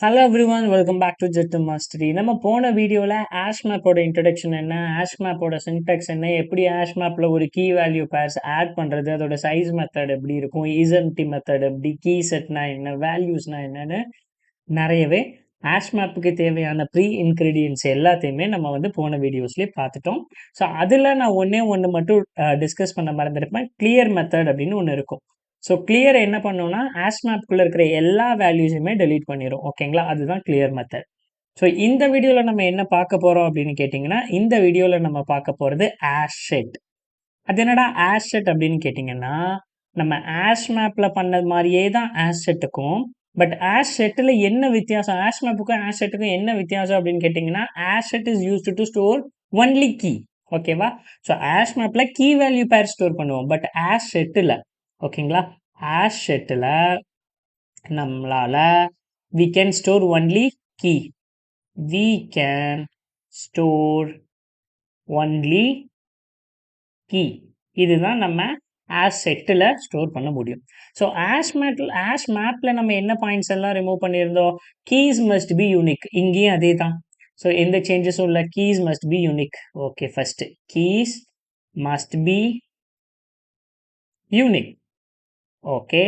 Hello everyone, welcome back to jet mastery. நம்ம போன வீடியோவில் ஆஷ் மேப்போட இன்ட்ரடக்ஷன் என்ன, ஆஷ் மேப்போட சின்டாக்ஸ் என்ன, எப்படி ஆஷ் மேப்பில் ஒரு கீ வேல்யூ பேர்ஸ் ஆட் பண்ணுறது, அதோட சைஸ் மெத்தட் எப்படி இருக்கும், இஸ்எம்டி மெத்தட் எப்படி, கீ செட்னா என்ன, வேல்யூஸ்னா என்னன்னு நிறையவே ஆஷ் மேப்புக்கு தேவையான ப்ரீ இன்க்ரீடியன்ஸ் எல்லாத்தையுமே நம்ம வந்து போன வீடியோஸ்லேயே பார்த்துட்டோம். ஸோ அதில் நான் ஒன்று மட்டும் டிஸ்கஸ் பண்ண மறந்துருப்பேன். கிளியர் மெத்தட் அப்படின்னு ஒன்று இருக்கும். ஸோ கிளியர் என்ன பண்ணோம்னா ஆஷ் மேப்குள்ளே இருக்கிற எல்லா வேல்யூஸுமே டெலீட் பண்ணிடும். ஓகேங்களா, அதுதான் கிளியர் மெத்தட். ஸோ இந்த வீடியோவில் நம்ம என்ன பார்க்க போகிறோம் அப்படின்னு கேட்டிங்கன்னா, இந்த வீடியோவில் நம்ம பார்க்க போகிறது ஆஷ் செட். அது என்னடா ஆஷ் செட் அப்படின்னு கேட்டிங்கன்னா, நம்ம ஆஷ் மேப்பில் பண்ணது மாதிரியே தான் ஆஷ் செட்டுக்கும். பட் ஆஷ் செட்டில் என்ன வித்தியாசம், ஆஷ் மேப்புக்கும் ஆஷ் செட்டுக்கும் என்ன வித்தியாசம் அப்படின்னு கேட்டிங்கன்னா, hash set is used to store only key. ஓகேவா? ஸோ ஆஷ் மேப்பில் கீ வேல்யூ பேர் ஸ்டோர் பண்ணுவோம். பட் ஆஷ் செட்டில், ஓகேங்களா, ஆஷ் செட்டில் நம்மளால we can store only key. We can store only key. இதுதான் நம்ம ஆஷ் செட்டில் ஸ்டோர் பண்ண முடியும். ஸோ ஆஷ் மேப்பில் நம்ம என்ன பாயிண்ட்ஸ் எல்லாம் ரிமூவ் பண்ணியிருந்தோம்? Keys must be unique. இங்கேயும் அதே தான். ஸோ எந்த சேஞ்சஸும் இல்லை. Keys must be unique. Okay, first keys must be unique. Okay,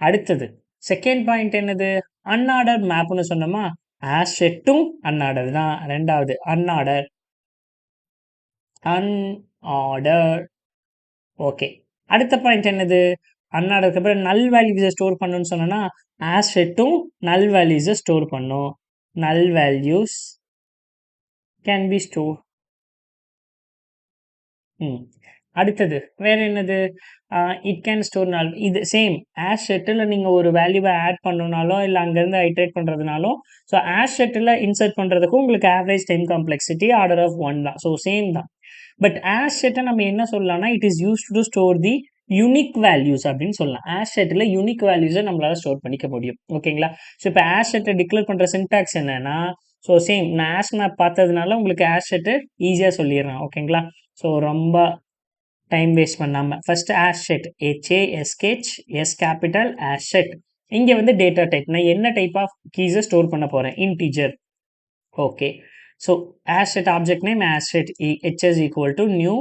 அடுத்தது செகண்ட் பாயிண்ட் என்னது? அன்ஆர்டர் மேப்னு சொன்னோமா, ஆஷ் செட்டும் அன்ஆர்டர் தான். ரெண்டாவது அன்ஆர்டர். ஓகே, அடுத்த பாயிண்ட் என்னது? அன்ஆர்டருக்கு அப்புறம் நல் வேல்யூஸை ஸ்டோர் பண்ணணும்னு சொன்னோன்னா, ஆஷ் செட்டும் நல் வேல்யூஸை ஸ்டோர் பண்ணும். நல் வேல்யூஸ் கேன் பி ஸ்டோர். அடுத்தது வேற என்னது? இட் கேன் ஸ்டோர் நல். இது சேம் ஆஷ் செட்டில் நீங்கள் ஒரு வேல்யூவை ஆட் பண்ணணுனாலும் இல்லை அங்கேருந்து ஐட்ரேட் பண்ணுறதுனாலும், ஸோ ஆஷ் செட்டில் இன்சர்ட் பண்ணுறதுக்கும் உங்களுக்கு average time complexity order of 1 தான். ஸோ சேம் தான். பட் ஆஷ் செட்டை நம்ம என்ன சொல்லலாம்னா, it is used to store the unique values அப்படின்னு சொல்லலாம். ஆஷ் செட்டில் யூனிக் வேல்யூஸை நம்மளால ஸ்டோர் பண்ணிக்க முடியும். ஓகேங்களா? ஸோ இப்போ ஆஷ் செட்டை டிக்ளேர் பண்ணுற சின்டாக்ஸ் என்னன்னா, ஸோ சேம் நான் ஆஷ் மேப் பார்த்ததுனால உங்களுக்கு ஆஷ் செட்டு ஈஸியாக சொல்லிடுறேன். ஓகேங்களா? ஸோ ரொம்ப டைம் வேஸ்ட் பண்ணாமல் first ash set, HASH S capital ash set. இங்கே வந்து டேட்டா டைப், நான் என்ன டைப் ஆஃப் கீஸை ஸ்டோர் பண்ண போகிறேன்? Integer. Okay, so ash set object name ash set HS equal to new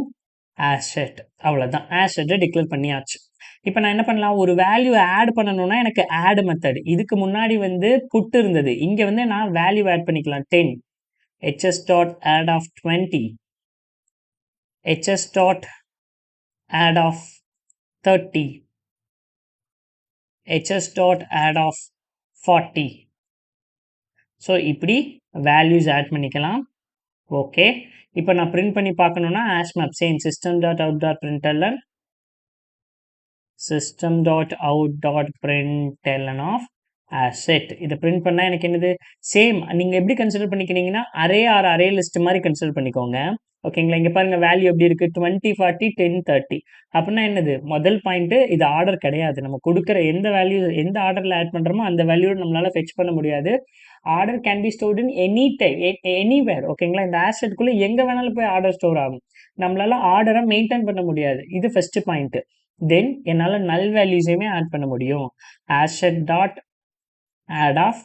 ash set. அவ்வளோதான், ash செட்டை declare பண்ணியாச்சு. இப்போ நான் என்ன பண்ணலாம்? ஒரு வேல்யூ ஆட் பண்ணணும்னா எனக்கு ஆட் மெத்தட். இதுக்கு முன்னாடி வந்து புட் இருந்தது. இங்கே வந்து நான் வேல்யூ ஆட் பண்ணிக்கலாம். 10 HS dot add of 20, HS டாட் add of 30, HS dot add of 40. So இப்படி வேல்யூஸ் ஆட் பண்ணிக்கலாம். ஓகே, இப்போ நான் பிரிண்ட் பண்ணி பார்க்கணுன்னா hash map same system dot out dot println system dot out dot println of asset. இதை print பண்ணால் எனக்கு என்னது? சேம் நீங்கள் எப்படி கன்சிடர் பண்ணிக்கிறீங்கன்னா அரே ஆர் அரே லிஸ்ட் மாதிரி கன்சிடர் பண்ணிக்கோங்க. ஓகேங்களா? இங்கே பாருங்கள் வேல்யூ எப்படி இருக்குது? 20, 40, 10, 30. அப்படின்னா என்னது? முதல் பாயிண்ட்டு இது ஆர்டர் கிடையாது. நம்ம கொடுக்குற எந்த வேல்யூ எந்த ஆர்டரில் ஆட் பண்ணுறோமோ அந்த வேல்யூவை நம்மளால் ஃபெச் பண்ண முடியாது. Order can be stored in any time, anywhere. ஓகேங்களா? இந்த ஆசெட்டுக்குள்ளே எங்கே வேணாலும் போய் ஆர்டர் ஸ்டோர் ஆகும். நம்மளால ஆர்டரை மெயின்டைன் பண்ண முடியாது. இது ஃபர்ஸ்ட் பாயிண்ட்டு. தென் என்னால் நல் வேல்யூஸையுமே ஆட் பண்ண முடியும். ஆஷெட் டாட் ஆட் ஆஃப்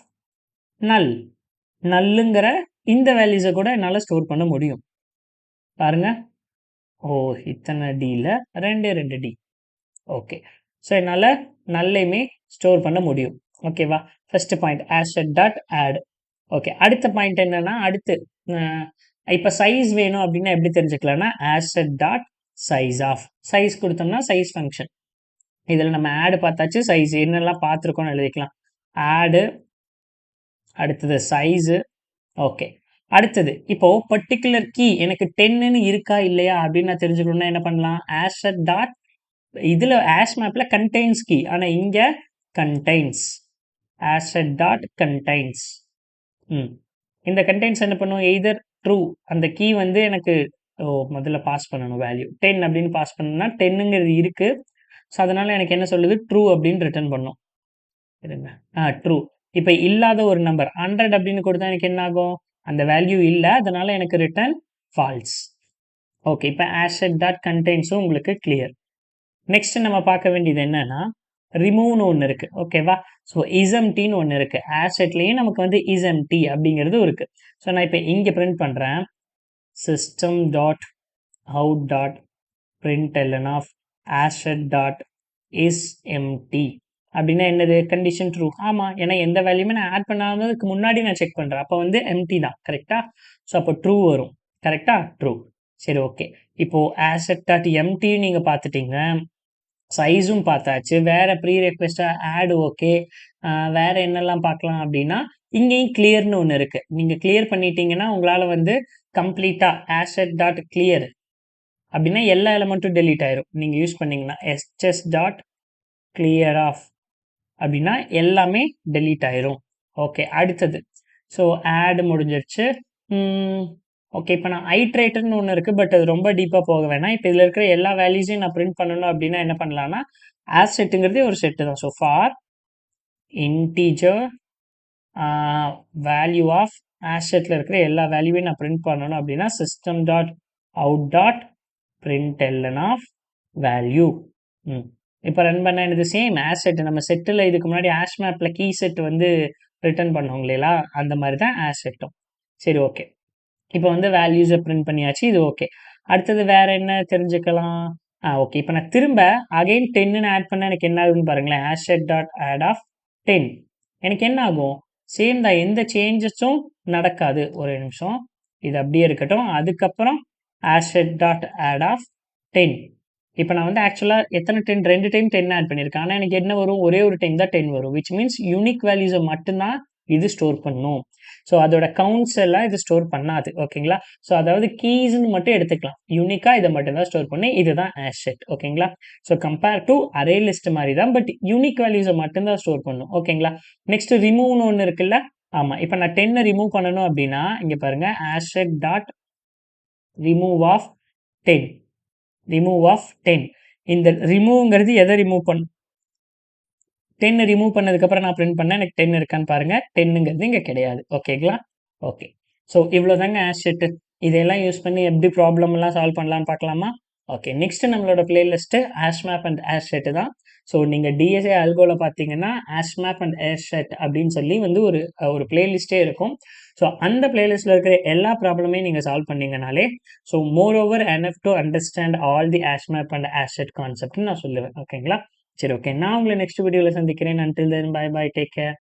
நல். நல்லுங்கிற இந்த வேல்யூஸை கூட என்னால் ஸ்டோர் பண்ண முடியும். பாருங்க, ஓ இத்தனை டியில் 2 டி. ஓகே, ஸோ என்னால் நல்லையுமே ஸ்டோர் பண்ண முடியும். ஓகேவா? First point hashset dot add. Okay, அடுத்த பாயிண்ட் என்னன்னா, அடுத்து இப்போ சைஸ் வேணும் அப்படின்னா எப்படி தெரிஞ்சுக்கலாம்னா, hashset dot size of. Size கொடுத்தோம்னா சைஸ் ஃபங்க்ஷன். இதில் நம்ம ஆடு பார்த்தாச்சு, சைஸ் என்னெல்லாம் பார்த்துருக்கோன்னு எழுதிக்கலாம். ஆடு, அடுத்தது சைஸு. ஓகே, அடுத்தது இப்போ பர்டிகுலர் கீ எனக்கு 10ன்னு இருக்கா இல்லையா அப்படின்னு நான் தெரிஞ்சுக்கணும்னா என்ன பண்ணலாம்? ஆஷெட் டாட், இதில் ஆஷ் மேப்பில் கண்டெய்ன்ஸ் கீ, ஆனால் இங்கே கண்டெய்ன்ஸ். Hashset dot contains. இந்த கண்டெய்ன்ஸ் என்ன பண்ணும்? எய்தர் ட்ரூ, அந்த கீ வந்து எனக்கு முதல்ல பாஸ் பண்ணணும் வேல்யூ 10 அப்படின்னு பாஸ் பண்ணணும்னா 10ங்கிறது இருக்குது. ஸோ அதனால் எனக்கு என்ன சொல்லுது? ட்ரூ அப்படின்னு ரிட்டர்ன் பண்ணும். இருங்க, ட்ரூ. இப்போ இல்லாத ஒரு நம்பர் 100 அப்படின்னு கொடுத்தா எனக்கு என்ன ஆகும்? அந்த வேல்யூ இல்லை, அதனால் எனக்கு ரிட்டர்ன் ஃபால்ஸ். ஓகே, இப்போ ஆஷெட் டாட் கண்டெய்ன்ஸும் உங்களுக்கு கிளியர். நெக்ஸ்ட் நம்ம பார்க்க வேண்டியது என்னன்னா, ரிமூவ்னு ஒன்று இருக்குது ஓகேவா. ஸோ isemptyன்னு ஒன்று இருக்குது. ஆசெட்லேயும் நமக்கு வந்து isempty அப்படிங்கிறது இருக்குது. ஸோ நான் இப்போ இங்கே பிரிண்ட் பண்ணுறேன், system dot out dot println of asset dot is empty அப்படின்னா என்னது, கண்டிஷன் ட்ரூ. ஆமாம், ஏன்னா எந்த வேல்யூமே நான் ஆட் பண்ணாததுக்கு முன்னாடி நான் செக் பண்ணுறேன், அப்போ வந்து எம்டி தான் கரெக்டாக. ஸோ அப்போ ட்ரூ வரும் கரெக்டாக, ட்ரூ. சரி ஓகே, இப்போது asset டாட் எம்டியும் நீங்கள் பார்த்துட்டீங்க, சைஸும் பார்த்தாச்சு, வேறு ப்ரீ ரெக்வெஸ்ட்டாக ஆட் ஓகே. வேறு என்னெல்லாம் பார்க்கலாம் அப்படின்னா இங்கேயும் கிளியர்னு ஒன்று இருக்குது. நீங்கள் கிளியர் பண்ணிட்டீங்கன்னா உங்களால் வந்து கம்ப்ளீட்டாக asset டாட் கிளியர் அப்படின்னா எல்லா எலமெண்ட்டும் டெலீட் ஆயிரும். நீங்கள் யூஸ் பண்ணீங்கன்னா எஸ்எஸ் டாட் கிளியர் ஆஃப் அப்படின்னா எல்லாமே டெலீட் ஆயிரும். ஓகே, அடுத்தது ஸோ ஆட் முடிஞ்சிருச்சு. ஓகே, இப்போ நான் ஐட்ரேட்டர்னு ஒன்று இருக்குது, பட் அது ரொம்ப டீப்பாக போக வேணாம். இப்போ இதில் இருக்கிற எல்லா வேல்யூஸையும் நான் பிரிண்ட் பண்ணணும் அப்படின்னா என்ன பண்ணலான்னா, ஆஸ் செட்டுங்கிறதே ஒரு செட்டு தான். So for integer value of ஆசெட்டில் இருக்கிற எல்லா வேல்யூவையும் நான் பிரிண்ட் பண்ணணும் அப்படின்னா system dot out dot println of value. இப்போ ரன் பண்ண என்னது, சேம் ஆசெட். நம்ம செட்டில் இதுக்கு முன்னாடி ஆஷ் மேப்பில் கீ செட் வந்து ரிட்டர்ன் பண்ணோம் இல்லையா, அந்த மாதிரி தான் ஆசெட்டும். சரி ஓகே, இப்போ வந்து வேல்யூஸை பிரிண்ட் பண்ணியாச்சு, இது ஓகே. அடுத்தது வேறு என்ன தெரிஞ்சுக்கலாம். ஓகே, இப்போ நான் திரும்ப அகைன் 10ன்னு ஆட் பண்ணால் எனக்கு என்ன ஆகுதுன்னு பாருங்களேன். asset டாட் ஆட் ஆஃப் 10 எனக்கு என்ன ஆகும், சேம் தான், எந்த சேஞ்சஸும் நடக்காது. ஒரு நிமிஷம், இது அப்படியே இருக்கட்டும். அதுக்கப்புறம் asset டாட் ஆட் ஆஃப் 10. இப்போ நான் வந்து ஆக்சுவலாக எத்தனை 10, 2 டைம் 10 ஆட் பண்ணியிருக்கேன். ஆனால் எனக்கு என்ன வரும், ஒரே ஒரு டைம் தான் 10 வரும். விச் மீன்ஸ் யூனிக் வேல்யூஸை மட்டும்தான் இது ஸ்டோர் பண்ணும். ஸோ அதோட கவுண்ட்ஸ் எல்லாம் இது ஸ்டோர் பண்ணாது ஓகேங்களா. ஸோ அதாவது கீஸ்ன்னு மட்டும் எடுத்துக்கலாம், யூனிக்காக இதை மட்டும் தான் ஸ்டோர் பண்ணி, இதுதான் ஆசெட் ஓகேங்களா. So compare to array list மாதிரி தான், பட் யூனிக் வேல்யூஸை மட்டும்தான் ஸ்டோர் பண்ணும் ஓகேங்களா. நெக்ஸ்ட் ரிமூவ்னு ஒன்று இருக்குல்ல. ஆமாம், இப்போ நான் 10 ரிமூவ் பண்ணணும் அப்படின்னா இங்கே பாருங்கள், asset dot remove of 10, remove of 10. இந்த ரிமூவ்ங்கிறது எதை ரிமூவ் பண்ணும், 10 ரிமூவ் பண்ணதுக்கப்புறம் நான் பிரிண்ட் பண்ணேன், எனக்கு 10 இருக்கான்னு பாருங்கள். 10ங்கிறது இங்கே கிடையாது ஓகேங்களா. ஓகே, ஸோ இவ்வளோ தாங்க ஆசெட்டு. இதெல்லாம் யூஸ் பண்ணி எப்படி ப்ராப்ளம்லாம் சால்வ் பண்ணலான்னு பார்க்கலாமா. ஓகே, நெக்ஸ்ட்டு நம்மளோட பிளேலிஸ்ட்டு ஆஷ்மேப் அண்ட் ஆசெட்டு தான். ஸோ நீங்கள் டிஎஸ்ஏ அல்கோவில் பார்த்தீங்கன்னா ஆஷ்மேப் அண்ட் ஆசெட் அப்படின்னு சொல்லி வந்து ஒரு பிளேலிஸ்ட்டே இருக்கும். ஸோ அந்த பிளேலிஸ்ட்டில் இருக்கிற எல்லா ப்ராப்ளமையும் நீங்கள் சால்வ் பண்ணீங்கனாலே so more over enough to understand all the hashmap and hashset கான்செப்ட்னு நான் சொல்லுவேன் ஓகேங்களா. சரி ஓகே, நான் உங்களை நெக்ஸ்ட் வீடியோவில் சந்திக்கிறேன். Until then bye bye, take care.